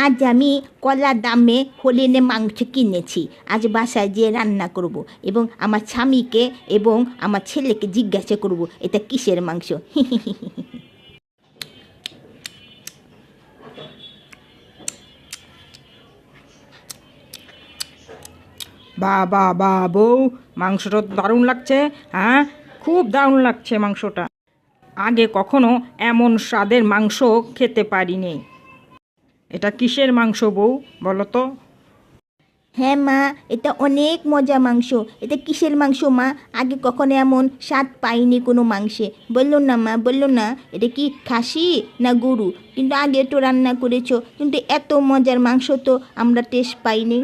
আজ আমি কলা দামে হরিণে মাংস কিনেছি। আজ বাসায় যেয়ে রান্না করব এবং আমার স্বামীকে এবং আমার ছেলেকে জিজ্ঞাসা করব এটা কিসের মাংস। বাহ বাহ বাহ বউ, মাংসটা তো দারুণ লাগছে। হ্যাঁ, খুব দারুণ লাগছে মাংসটা। আগে কখনো এমন স্বাদের মাংস খেতে পারিনি। এটা কিসের মাংস বউ, বলো তো? হ্যাঁ মা, এটা অনেক মজা মাংস। এটা কিসের মাংস মা? আগে কখনো এমন স্বাদ পাইনি কোনো মাংসে। বললো না মা, বললো না এটা কি খাসি না গরু, কিন্তু আগে তো রান্না করেছো, কিন্তু এত মজার মাংস তো আমরা টেস্ট পাইনি।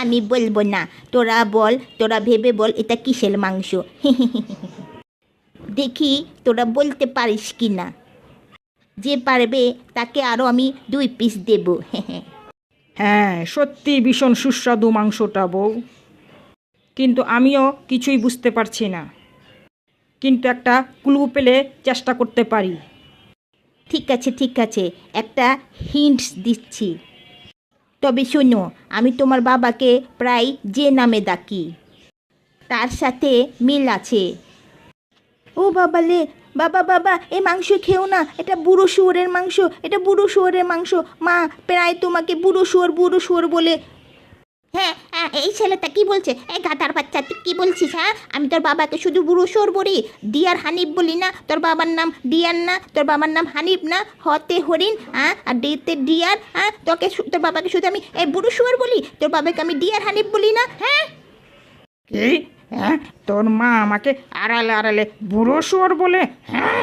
আমি বলবো না, তোরা বল, তোরা ভেবে বল এটা কিসের মাংস। দেখি তোরা বলতে পারিস কি না। যে পারবে তাকে আরও আমি 2 পিস দেবো। হ্যাঁ, সত্যি ভীষণ সুস্বাদু মাংসটা বউ, কিন্তু আমিও কিছুই বুঝতে পারছি না। কিন্তু একটা ক্লু পেলে চেষ্টা করতে পারি। ঠিক আছে ঠিক আছে, একটা হিন্টস দিচ্ছি। তবে শোনো, আমি তোমার বাবাকে প্রায় যে নামে ডাকি তার সাথে মিল আছে। ও বাবা লে, বাবা বাবা, এই মাংস খেও না, এটা বুড়ো শুয়োরের মাংস, এটা বুড়ো শুয়োরের মাংস। মা প্রায় তোমাকে বুড়ো শুয়োর বলে। হ্যাঁ হ্যাঁ, এই ছেলেটা কি বলছে? এই গাধার বাচ্চা, তুই কি বলছিস? হ্যাঁ, আমি তোর বাবাকে শুধু বুড়ো শুয়োর বলি, ডিয়ার হানিফ বলি না? তোর বাবার নাম ডিয়ার না? তোর বাবার নাম হানিফ না? হতে হরিণ, হ্যাঁ, আর ডিতে ডিয়ার। হ্যাঁ, তোর বাবাকে শুধু আমি এই বুড়ো শুয়োর বলি, তোর বাবাকে আমি ডিয়ার হানিফ বলি না? হ্যাঁ। কি? হ্যাঁ, তোর মা আমাকে আড়ালে আড়ালে বুড়ো শুয়োর বলে? হ্যাঁ,